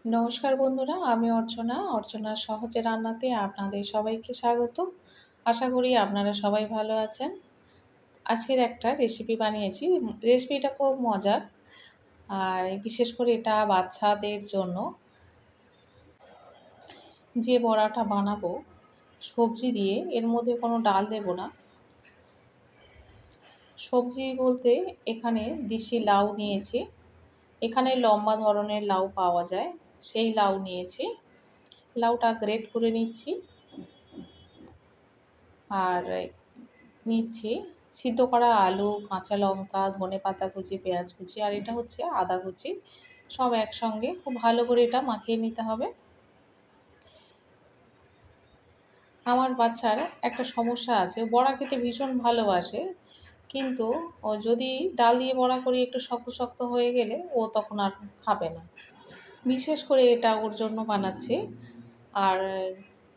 নমস্কার বন্ধুরা, আমি অর্চনার সহজে রান্নাতে আপনাদের সবাইকে স্বাগত। আশা করি আপনারা সবাই ভালো আছেন। আজকের একটা রেসিপি বানিয়েছি। রেসিপিটা খুব মজার, আর বিশেষ করে এটা বাচ্চাদের জন্য। যে বড়াটা বানাবো সবজি দিয়ে, এর মধ্যে কোনো ডাল দেব না। সবজি বলতে এখানে দেশি লাউ নিয়েছি। এখানে লম্বা ধরনের লাউ পাওয়া যায়, সেই লাউ নিয়েছি। লাউটা গ্রেট করে নিচ্ছি। আর নিচ্ছি সিদ্ধ করা আলু, কাঁচা লঙ্কা, ধনেপাতা কুচি, পেঁয়াজ কুচি, আর এটা হচ্ছে আদা কুচি। সব একসঙ্গে খুব ভালো করে এটা মাখিয়ে নিতে হবে। আমার বাচ্চার একটা সমস্যা আছে, বড়া খেতে ভীষণ ভালোবাসে, কিন্তু ও যদি ডাল দিয়ে বড়া করি একটু শক্ত শক্ত হয়ে গেলে ও তখন আর খাবে না। বিশেষ করে এটা ওর জন্য বানাচ্ছি। আর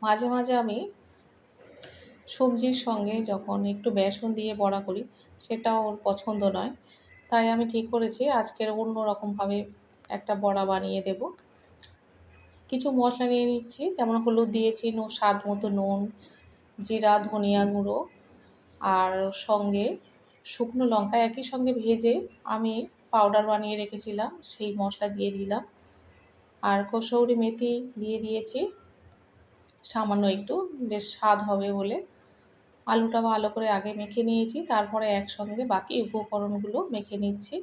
মাঝে মাঝে আমি সবজির সঙ্গে যখন একটু বেসন দিয়ে বড়া করি, সেটাও ওর পছন্দ নয়। তাই আমি ঠিক করেছি আজকের অন্য রকমভাবে একটা বড়া বানিয়ে দেব। কিছু মশলা নিয়ে নিচ্ছি, যেমন হলুদ দিয়েছি, স্বাদ মতো নুন, জিরা, ধনিয়া গুঁড়ো, আর সঙ্গে শুকনো লঙ্কা একই সঙ্গে ভেজে আমি পাউডার বানিয়ে রেখেছিলাম, সেই মশলা দিয়ে দিলাম। আর কসৌরি মেথি দিয়ে দিয়েছি সামান্য একটু, বেশ স্বাদ হবে বলে। আলুটা ভালো করে আগে মেখে নিয়েছি, তারপরে একসঙ্গে বাকি উপকরণগুলো মেখে নিচ্ছি।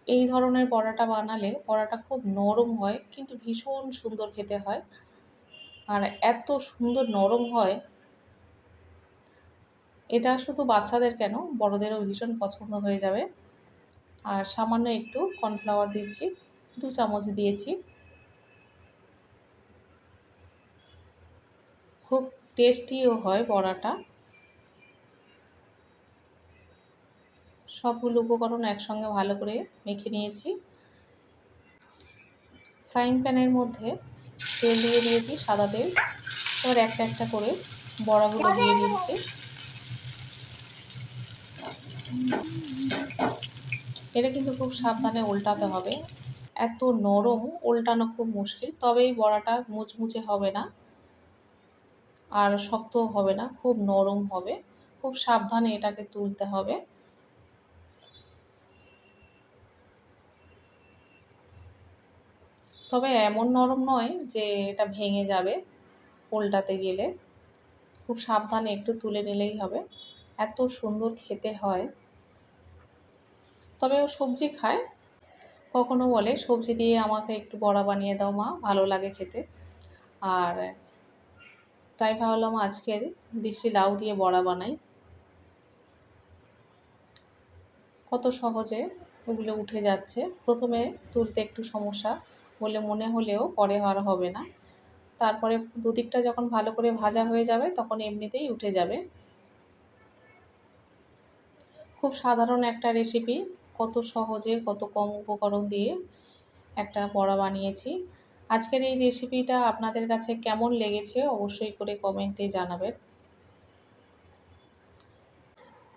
এই ধরনের বড়াটা বানালে বড়াটা খুব নরম হয়, কিন্তু ভীষণ সুন্দর খেতে হয়। আর এত সুন্দর নরম হয়, এটা শুধু বাচ্চাদের কেন, বড়দেরও ভীষণ পছন্দ হয়ে যাবে। আর সামান্য একটু কর্নফ্লাওয়ার দিচ্ছি, 2 চামচ দিয়েছি। খুব টেস্টিও হয় বড়াটা। সবগুলো উপকরণ একসঙ্গে ভালো করে মেখে নিয়েছি। ফ্রাইং প্যানের মধ্যে তেল দিয়ে দিয়েছি, সাদা তেল। এবার একটা একটা করে বড়াগুলো দিয়ে দিচ্ছি। এটা কিন্তু খুব সাবধানে উল্টাতে হবে, এত নরম, উল্টানো খুব মুশকিল। তবে এই বড়াটা মুচমুচে হবে না আর শক্তও হবে না, খুব নরম হবে। খুব সাবধানে এটাকে তুলতে হবে। তবে এমন নরম নয় যে এটা ভেঙে যাবে উল্টাতে গেলে। খুব সাবধানে একটু তুলে নিলেই হবে। এত সুন্দর খেতে হয়। তবে ও সবজি খায়, কখনো বলে সবজি দিয়ে আমাকে একটু বড়া বানিয়ে দাও মা, ভালো লাগে খেতে। আর তাই ভাবলাম আজকের দেশি লাউ দিয়ে বড়া বানাই। কত সহজে ওগুলো উঠে যাচ্ছে। প্রথমে তুলতে একটু সমস্যা বলে মনে হলেও পরে আর হবে না। তারপরে দুদিকটা যখন ভালো করে ভাজা হয়ে যাবে তখন এমনিতেই উঠে যাবে। খুব সাধারণ একটা রেসিপি, কত সহজে কত কম উপকরণ দিয়ে একটা বড়া বানিয়েছি। আজকের এই রেসিপিটা আপনাদের কাছে কেমন লেগেছে অবশ্যই করে কমেন্টে জানাবেন।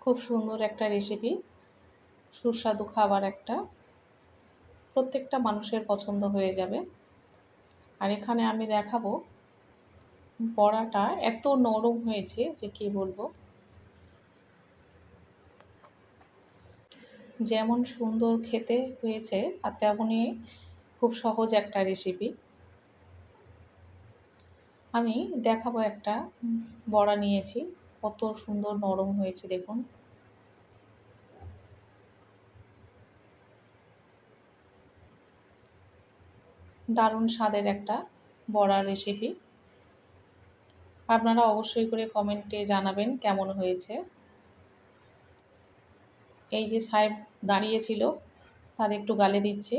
খুব সুন্দর একটা রেসিপি, সুস্বাদু খাবার একটা, প্রত্যেকটা মানুষের পছন্দ হয়ে যাবে। আর এখানে আমি দেখাবো বড়াটা এত নরম হয়েছে যে কী বলবো। যেমন সুন্দর খেতে হয়েছে আর তেমনই খুব সহজ একটা রেসিপি। আমি দেখাবো একটা বড়া নিয়েছি, কত সুন্দর নরম হয়েছে দেখুন। দারুণ স্বাদের একটা বড়ার রেসিপি। আপনারা অবশ্যই করে কমেন্টে জানাবেন কেমন হয়েছে। এই যে সাহেব দাঁড়িয়েছিল, তার একটু গালে দিচ্ছে।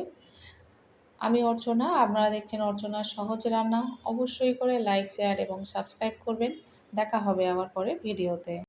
আমি অর্চনা, আপনারা দেখছেন অর্চনার সহজ রান্না। অবশ্যই করে লাইক, শেয়ার এবং সাবস্ক্রাইব করবেন। দেখা হবে আবার পরে ভিডিওতে।